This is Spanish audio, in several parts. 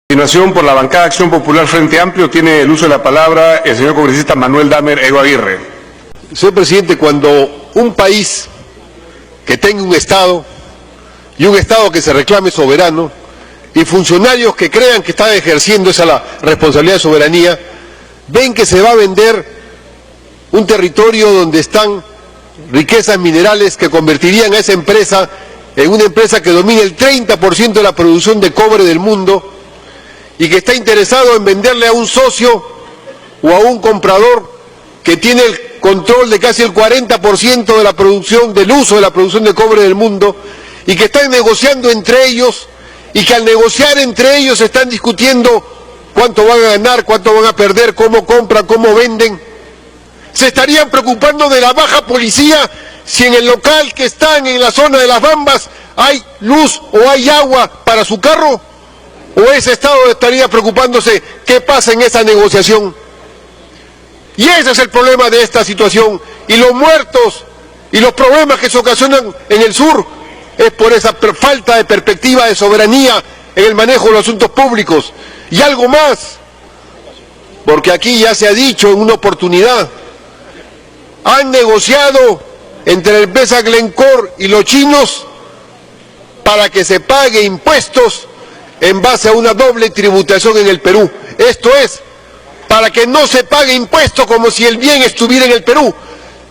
A continuación, por la bancada Acción Popular Frente Amplio, tiene el uso de la palabra el señor congresista Manuel Damer Ego Aguirre. Señor presidente, cuando un país que tenga un Estado y un Estado que se reclame soberano y funcionarios que crean que están ejerciendo esa la responsabilidad de soberanía, ven que se va a vender un territorio donde están riquezas minerales que convertirían a esa empresa en una empresa que domine el 30% de la producción de cobre del mundo y que está interesado en venderle a un socio o a un comprador que tiene el control de casi el 40% de la producción, del uso de la producción de cobre del mundo, y que están negociando entre ellos, y que al negociar entre ellos están discutiendo cuánto van a ganar, cuánto van a perder, cómo compran, cómo venden. Se estarían preocupando de la baja policía si en el local que están en la zona de las Bambas hay luz o hay agua para su carro, o ese Estado estaría preocupándose qué pasa en esa negociación. Y ese es el problema de esta situación, y los muertos y los problemas que se ocasionan en el sur es por esa falta de perspectiva de soberanía en el manejo de los asuntos públicos. Y algo más, porque aquí ya se ha dicho en una oportunidad, han negociado entre la empresa Glencore y los chinos para que se pague impuestos en base a una doble tributación en el Perú. Esto es, para que no se pague impuesto como si el bien estuviera en el Perú,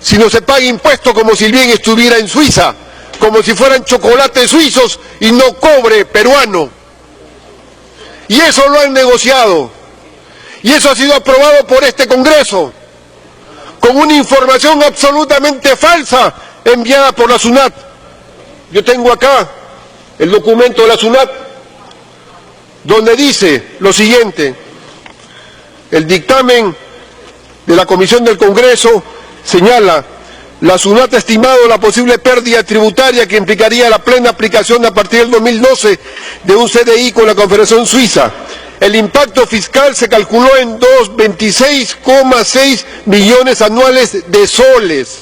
sino se pague impuesto como si el bien estuviera en Suiza, como si fueran chocolates suizos y no cobre peruano. Y eso lo han negociado, y eso ha sido aprobado por este Congreso, con una información absolutamente falsa enviada por la SUNAT. Yo tengo acá el documento de la SUNAT, donde dice lo siguiente: el dictamen de la Comisión del Congreso señala: la SUNAT ha estimado la posible pérdida tributaria que implicaría la plena aplicación a partir del 2012 de un CDI con la Confederación Suiza. El impacto fiscal se calculó en 26,6 millones anuales de soles,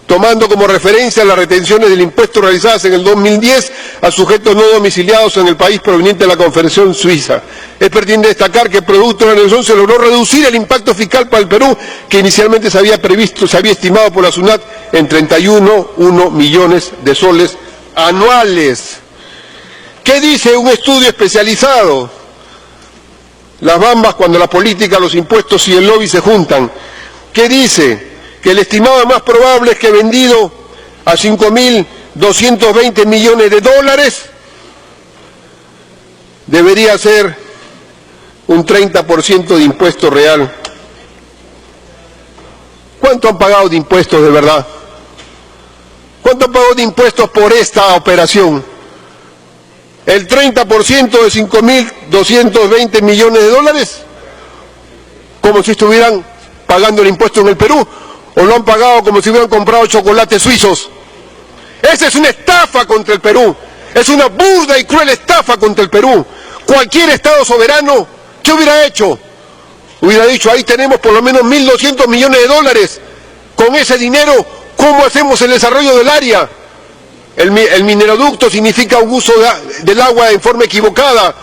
tomando como referencia las retenciones del impuesto realizadas en el 2010 a sujetos no domiciliados en el país proveniente de la Confederación Suiza. Es pertinente destacar que producto de la negociación se logró reducir el impacto fiscal para el Perú, que inicialmente se había estimado por la SUNAT en 31,1 millones de soles anuales. ¿Qué dice un estudio especializado? Las Bambas, cuando la política, los impuestos y el lobby se juntan. ¿Qué dice? Que el estimado más probable es que vendido a 5.220 millones de dólares debería ser un 30% de impuesto real. ¿Cuánto han pagado de impuestos de verdad? ¿Cuánto han pagado de impuestos por esta operación? ¿El 30% de 5.220 millones de dólares? Como si estuvieran pagando el impuesto en el Perú, o lo han pagado como si hubieran comprado chocolates suizos. Esa es una estafa contra el Perú, es una burda y cruel estafa contra el Perú. Cualquier Estado soberano, ¿qué hubiera hecho? Hubiera dicho: ahí tenemos por lo menos 1.200 millones de dólares, con ese dinero, ¿cómo hacemos el desarrollo del área? El mineroducto significa un uso del agua en forma equivocada,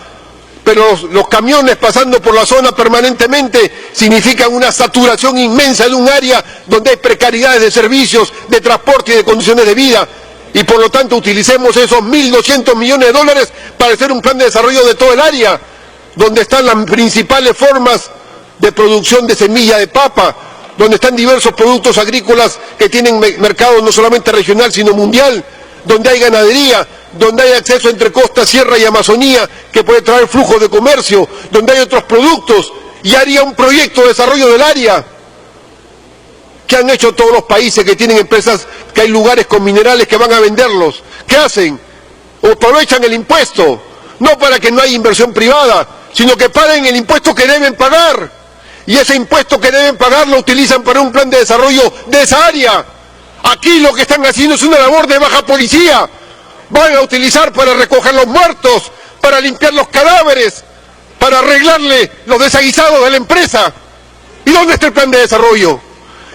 pero los camiones pasando por la zona permanentemente significan una saturación inmensa de un área donde hay precariedades de servicios, de transporte y de condiciones de vida, y por lo tanto utilicemos esos 1.200 millones de dólares para hacer un plan de desarrollo de todo el área, donde están las principales formas de producción de semilla de papa, donde están diversos productos agrícolas que tienen mercado no solamente regional sino mundial, donde hay ganadería, donde hay acceso entre costa, sierra y Amazonía que puede traer flujos de comercio, donde hay otros productos, y haría un proyecto de desarrollo del área. ¿Qué han hecho todos los países que tienen empresas, que hay lugares con minerales que van a venderlos? ¿Qué hacen? Aprovechan el impuesto, no para que no haya inversión privada, sino que paguen el impuesto que deben pagar, y ese impuesto que deben pagar lo utilizan para un plan de desarrollo de esa área. Aquí lo que están haciendo es una labor de baja policía. Van a utilizar para recoger los muertos, para limpiar los cadáveres, para arreglarle los desaguisados de la empresa. ¿Y dónde está el plan de desarrollo?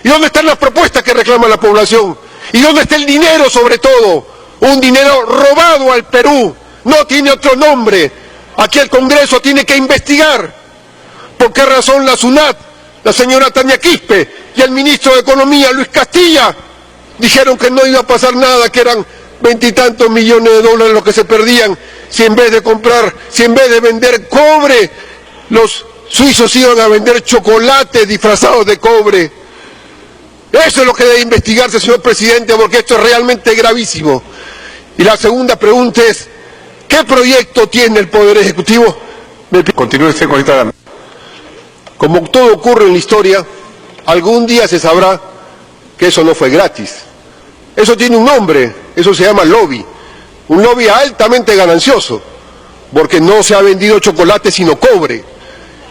¿Y dónde están las propuestas que reclama la población? ¿Y dónde está el dinero sobre todo? Un dinero robado al Perú, no tiene otro nombre. Aquí el Congreso tiene que investigar por qué razón la SUNAT, la señora Tania Quispe y el ministro de Economía, Luis Castilla, dijeron que no iba a pasar nada, que eran 20 y tantos millones de dólares los que se perdían si en vez de vender cobre, los suizos iban a vender chocolates disfrazados de cobre. Eso es lo que debe investigarse, señor presidente, porque esto es realmente gravísimo. Y la segunda pregunta es, ¿qué proyecto tiene el Poder Ejecutivo? Continúe usted, congresista Dame. Como todo ocurre en la historia, algún día se sabrá que eso no fue gratis. Eso tiene un nombre, eso se llama lobby. Un lobby altamente ganancioso, porque no se ha vendido chocolate sino cobre.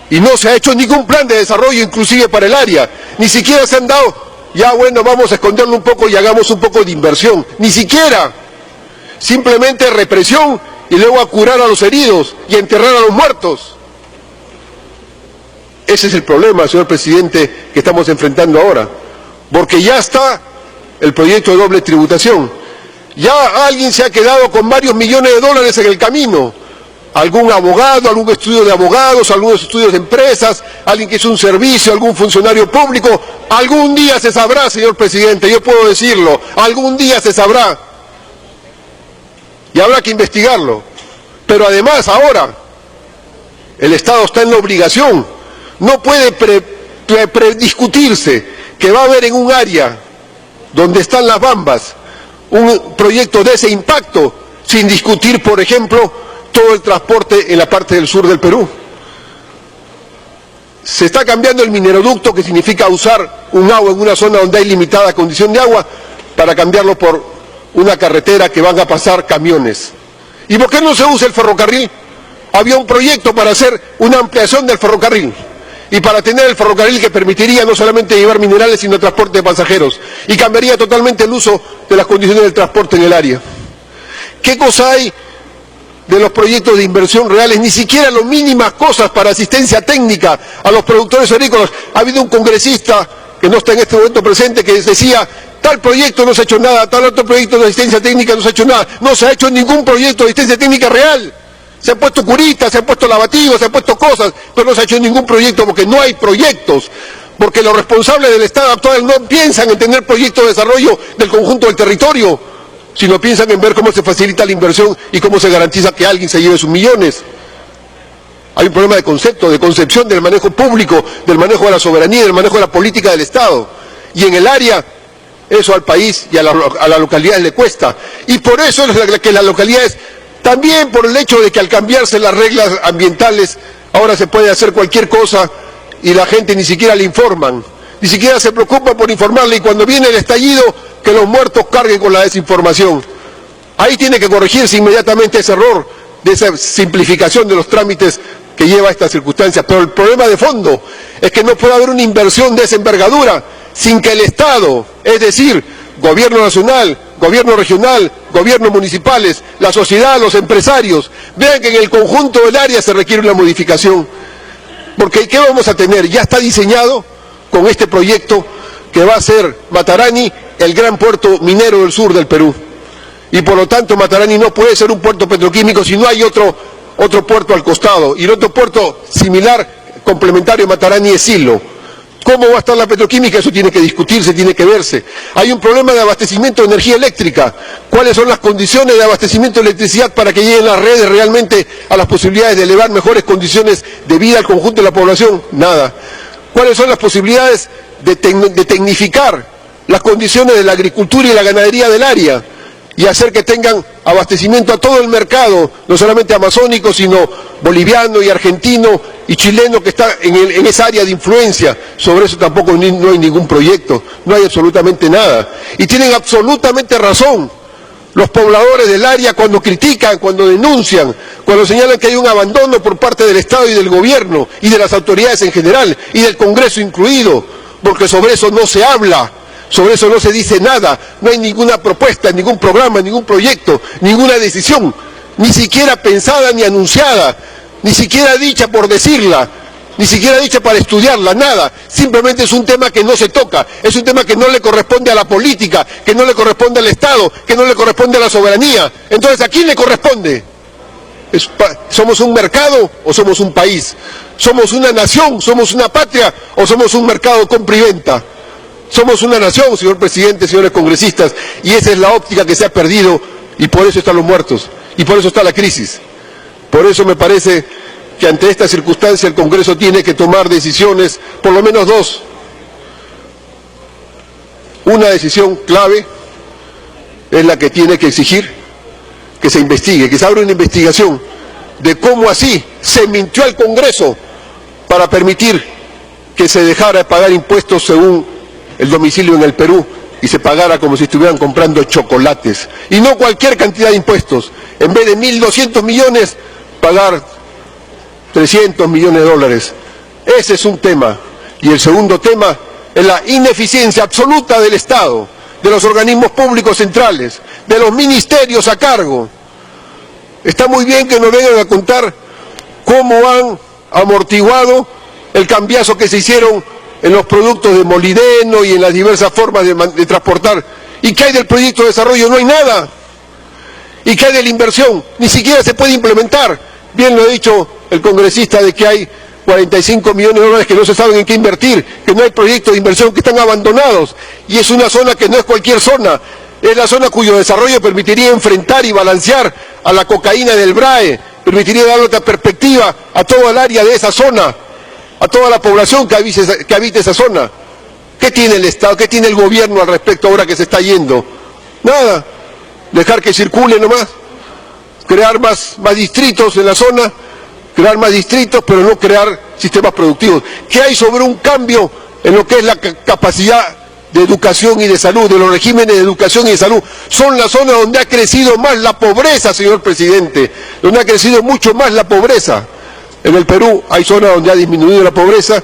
Y no se ha hecho ningún plan de desarrollo, inclusive para el área. Ni siquiera se han dado, ya bueno, vamos a esconderlo un poco y hagamos un poco de inversión. Ni siquiera. Simplemente represión y luego a curar a los heridos y a enterrar a los muertos. Ese es el problema, señor presidente, que estamos enfrentando ahora. Porque ya está el proyecto de doble tributación. Ya alguien se ha quedado con varios millones de dólares en el camino. Algún abogado, algún estudio de abogados, algunos estudios de empresas, alguien que hizo un servicio, algún funcionario público. Algún día se sabrá, señor presidente, yo puedo decirlo. Algún día se sabrá. Y habrá que investigarlo. Pero además ahora, el Estado está en la obligación. No puede discutirse que va a haber en un área donde están las Bambas un proyecto de ese impacto sin discutir, por ejemplo, todo el transporte en la parte del sur del Perú. Se está cambiando el mineroducto, que significa usar un agua en una zona donde hay limitada condición de agua, para cambiarlo por una carretera que van a pasar camiones. ¿Y por qué no se usa el ferrocarril? Había un proyecto para hacer una ampliación del ferrocarril y para tener el ferrocarril que permitiría no solamente llevar minerales, sino transporte de pasajeros, y cambiaría totalmente el uso de las condiciones del transporte en el área. ¿Qué cosa hay de los proyectos de inversión reales? Ni siquiera las mínimas cosas para asistencia técnica a los productores agrícolas. Ha habido un congresista, que no está en este momento presente, que decía, tal proyecto no se ha hecho nada, tal otro proyecto de asistencia técnica no se ha hecho nada. No se ha hecho ningún proyecto de asistencia técnica real. Se han puesto curitas, se han puesto lavativos, se han puesto cosas, pero no se ha hecho ningún proyecto porque no hay proyectos. Porque los responsables del Estado actual no piensan en tener proyectos de desarrollo del conjunto del territorio, sino piensan en ver cómo se facilita la inversión y cómo se garantiza que alguien se lleve sus millones. Hay un problema de concepto, de concepción del manejo público, del manejo de la soberanía, del manejo de la política del Estado. Y en el área, eso al país y a las localidades le cuesta. Y por eso es que las localidades, también por el hecho de que al cambiarse las reglas ambientales, ahora se puede hacer cualquier cosa y la gente ni siquiera le informan, ni siquiera se preocupa por informarle, y cuando viene el estallido, que los muertos carguen con la desinformación. Ahí tiene que corregirse inmediatamente ese error de esa simplificación de los trámites que lleva a esta circunstancia. Pero el problema de fondo es que no puede haber una inversión de esa envergadura sin que el Estado, es decir, gobierno nacional, gobierno regional, gobiernos municipales, la sociedad, los empresarios, vean que en el conjunto del área se requiere una modificación. Porque ¿qué vamos a tener? Ya está diseñado con este proyecto que va a ser Matarani el gran puerto minero del sur del Perú. Y por lo tanto Matarani no puede ser un puerto petroquímico si no hay otro puerto al costado. Y el otro puerto similar, complementario a Matarani, es Silo. ¿Cómo va a estar la petroquímica? Eso tiene que discutirse, tiene que verse. Hay un problema de abastecimiento de energía eléctrica. ¿Cuáles son las condiciones de abastecimiento de electricidad para que lleguen las redes realmente a las posibilidades de elevar mejores condiciones de vida al conjunto de la población? Nada. ¿Cuáles son las posibilidades de tecnificar las condiciones de la agricultura y la ganadería del área y hacer que tengan abastecimiento a todo el mercado, no solamente amazónico, sino boliviano y argentino y chileno, que está en esa área de influencia? Sobre eso tampoco no hay ningún proyecto, no hay absolutamente nada. Y tienen absolutamente razón los pobladores del área cuando critican, cuando denuncian, cuando señalan que hay un abandono por parte del Estado y del gobierno y de las autoridades en general y del Congreso incluido, porque sobre eso no se habla. Sobre eso no se dice nada, no hay ninguna propuesta, ningún programa, ningún proyecto, ninguna decisión, ni siquiera pensada ni anunciada, ni siquiera dicha por decirla, ni siquiera dicha para estudiarla, nada. Simplemente es un tema que no se toca, es un tema que no le corresponde a la política, que no le corresponde al Estado, que no le corresponde a la soberanía. Entonces, ¿a quién le corresponde? ¿Somos un mercado o somos un país? ¿Somos una nación? ¿Somos una patria o somos un mercado compra y venta? Somos una nación, señor presidente, señores congresistas, y esa es la óptica que se ha perdido y por eso están los muertos y por eso está la crisis. Por eso me parece que ante esta circunstancia el Congreso tiene que tomar decisiones, por lo menos dos. Una decisión clave es la que tiene que exigir que se investigue, que se abra una investigación de cómo así se mintió al Congreso para permitir que se dejara de pagar impuestos según el domicilio en el Perú y se pagara como si estuvieran comprando chocolates. Y no cualquier cantidad de impuestos. En vez de 1.200 millones, pagar 300 millones de dólares. Ese es un tema. Y el segundo tema es la ineficiencia absoluta del Estado, de los organismos públicos centrales, de los ministerios a cargo. Está muy bien que nos vengan a contar cómo han amortiguado el cambiazo que se hicieron en los productos de molibdeno y en las diversas formas de transportar. ¿Y qué hay del proyecto de desarrollo? No hay nada. ¿Y qué hay de la inversión? Ni siquiera se puede implementar. Bien lo ha dicho el congresista de que hay 45 millones de dólares que no se saben en qué invertir, que no hay proyectos de inversión, que están abandonados. Y es una zona que no es cualquier zona. Es la zona cuyo desarrollo permitiría enfrentar y balancear a la cocaína del BRAE, permitiría darle otra perspectiva a toda el área de esa zona, a toda la población que habita esa zona. ¿Qué tiene el Estado, qué tiene el gobierno al respecto ahora que se está yendo? Nada, dejar que circule nomás, crear más distritos en la zona, crear más distritos, pero no crear sistemas productivos. ¿Qué hay sobre un cambio en lo que es la capacidad de educación y de salud, de los regímenes de educación y de salud? Son las zonas donde ha crecido más la pobreza, señor presidente, donde ha crecido mucho más la pobreza. En el Perú hay zonas donde ha disminuido la pobreza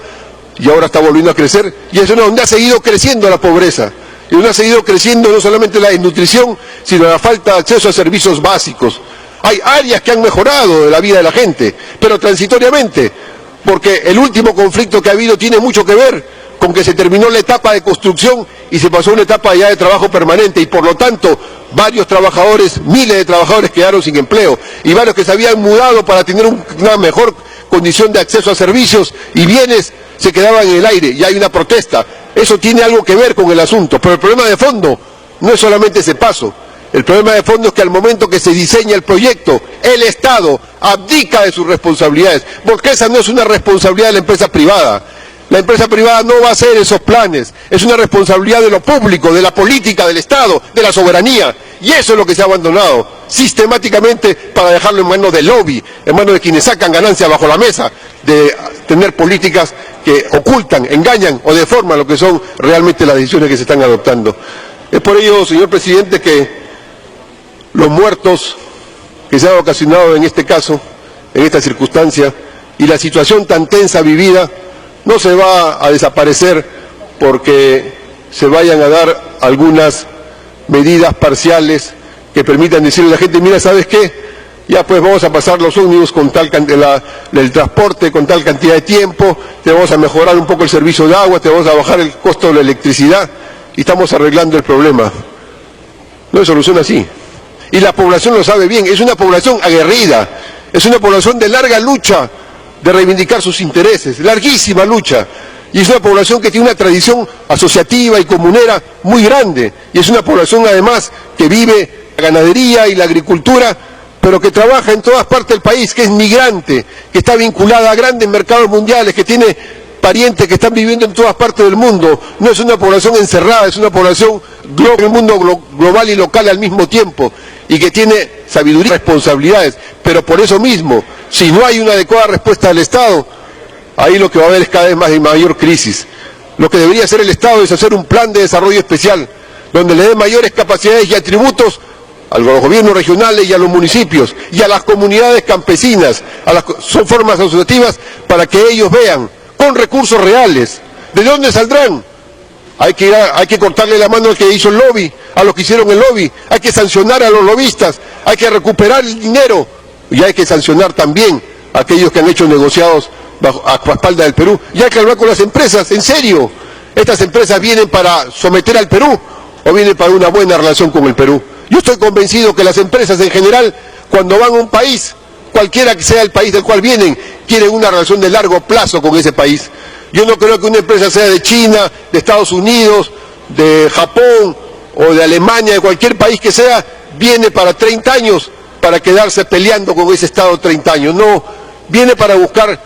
y ahora está volviendo a crecer, y hay zonas donde ha seguido creciendo la pobreza, y donde ha seguido creciendo no solamente la desnutrición, sino la falta de acceso a servicios básicos. Hay áreas que han mejorado de la vida de la gente, pero transitoriamente, porque el último conflicto que ha habido tiene mucho que ver con que se terminó la etapa de construcción y se pasó a una etapa ya de trabajo permanente, y por lo tanto varios trabajadores, miles de trabajadores quedaron sin empleo, y varios que se habían mudado para tener una mejor condición de acceso a servicios y bienes se quedaban en el aire, y hay una protesta. Eso tiene algo que ver con el asunto, pero el problema de fondo no es solamente ese paso. El problema de fondo es que al momento que se diseña el proyecto, el Estado abdica de sus responsabilidades, porque esa no es una responsabilidad de la empresa privada. La empresa privada no va a hacer esos planes, es una responsabilidad de lo público, de la política, del Estado, de la soberanía, y eso es lo que se ha abandonado sistemáticamente para dejarlo en manos del lobby, en manos de quienes sacan ganancias bajo la mesa, de tener políticas que ocultan, engañan o deforman lo que son realmente las decisiones que se están adoptando. Es por ello, señor presidente, que los muertos que se han ocasionado en este caso, en esta circunstancia, y la situación tan tensa vivida, no se va a desaparecer porque se vayan a dar algunas medidas parciales que permitan decirle a la gente: mira, ¿sabes qué? Ya pues vamos a pasar los ómnibus con tal cantidad, el transporte con tal cantidad de tiempo, te vamos a mejorar un poco el servicio de agua, te vamos a bajar el costo de la electricidad, y estamos arreglando el problema. No se soluciona así. Y la población lo sabe bien, es una población aguerrida, es una población de larga lucha, de reivindicar sus intereses, larguísima lucha, y es una población que tiene una tradición asociativa y comunera muy grande, y es una población además que vive la ganadería y la agricultura, pero que trabaja en todas partes del país, que es migrante, que está vinculada a grandes mercados mundiales, que tiene parientes que están viviendo en todas partes del mundo. No es una población encerrada, es una población en el mundo global y local al mismo tiempo, y que tiene sabiduría y responsabilidades, pero por eso mismo, si no hay una adecuada respuesta del Estado, ahí lo que va a haber es cada vez más y mayor crisis. Lo que debería hacer el Estado es hacer un plan de desarrollo especial, donde le dé mayores capacidades y atributos a los gobiernos regionales y a los municipios, y a las comunidades campesinas, a las formas asociativas, para que ellos vean, con recursos reales, ¿de dónde saldrán? Hay que cortarle la mano al que hizo el lobby, a los que hicieron el lobby, hay que sancionar a los lobistas, hay que recuperar el dinero, y hay que sancionar también a aquellos que han hecho negociados a espalda del Perú, y hay que hablar con las empresas, en serio. ¿Estas empresas vienen para someter al Perú o vienen para una buena relación con el Perú? Yo estoy convencido que las empresas en general, cuando van a un país, cualquiera que sea el país del cual vienen, quieren una relación de largo plazo con ese país. Yo no creo que una empresa sea de China, de Estados Unidos, de Japón o de Alemania, de cualquier país que sea, viene para 30 años para quedarse peleando con ese Estado 30 años. No, viene para buscar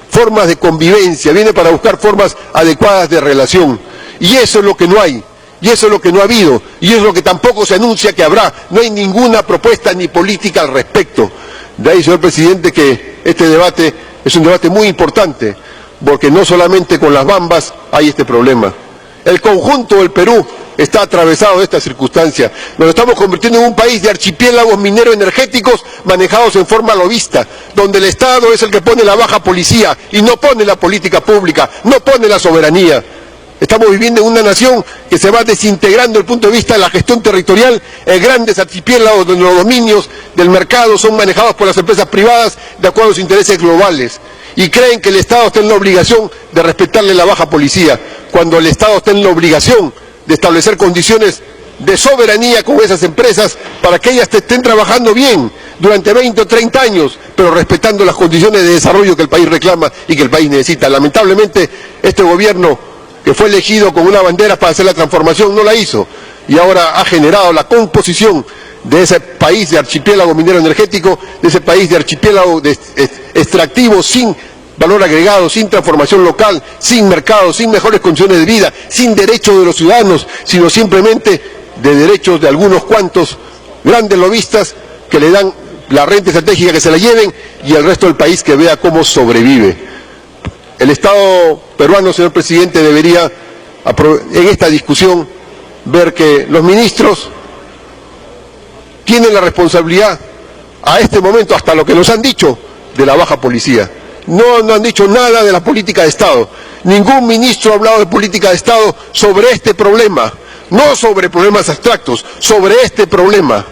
formas de convivencia, viene para buscar formas adecuadas de relación. Y eso es lo que no hay, y eso es lo que no ha habido, y eso es lo que tampoco se anuncia que habrá. No hay ninguna propuesta ni política al respecto. De ahí, señor presidente, que este debate es un debate muy importante, porque no solamente con las bambas hay este problema. El conjunto del Perú está atravesado de esta circunstancia. Nos estamos convirtiendo en un país de archipiélagos mineros energéticos manejados en forma lobista, donde el Estado es el que pone la baja policía y no pone la política pública, no pone la soberanía. Estamos viviendo en una nación que se va desintegrando desde el punto de vista de la gestión territorial en grandes archipiélagos donde los dominios del mercado son manejados por las empresas privadas de acuerdo a los intereses globales. Y creen que el Estado está en la obligación de respetarle la baja policía, cuando el Estado está en la obligación de establecer condiciones de soberanía con esas empresas para que ellas estén trabajando bien durante 20 o 30 años, pero respetando las condiciones de desarrollo que el país reclama y que el país necesita. Lamentablemente, este gobierno, que fue elegido con una bandera para hacer la transformación, no la hizo, y ahora ha generado la composición de ese país de archipiélago minero energético, de ese país de archipiélago extractivo sin valor agregado, sin transformación local, sin mercado, sin mejores condiciones de vida, sin derechos de los ciudadanos, sino simplemente de derechos de algunos cuantos grandes lobistas que le dan la renta estratégica que se la lleven y el resto del país que vea cómo sobrevive. El Estado peruano, señor presidente, debería, en esta discusión, ver que los ministros tienen la responsabilidad, a este momento, hasta lo que nos han dicho, de la baja policía. No han dicho nada de la política de Estado. Ningún ministro ha hablado de política de Estado sobre este problema, no sobre problemas abstractos, sobre este problema.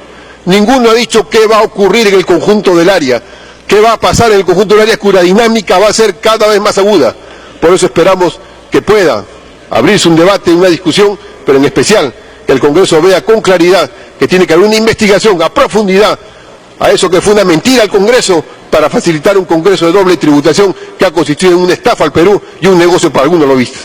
Ninguno ha dicho qué va a ocurrir en el conjunto del área, qué va a pasar en el conjunto del área, cuya dinámica va a ser cada vez más aguda. Por eso esperamos que pueda abrirse un debate, una discusión, pero en especial que el Congreso vea con claridad que tiene que haber una investigación a profundidad a eso que fue una mentira al Congreso para facilitar un Congreso de doble tributación que ha constituido en una estafa al Perú y un negocio para algunos lobistas.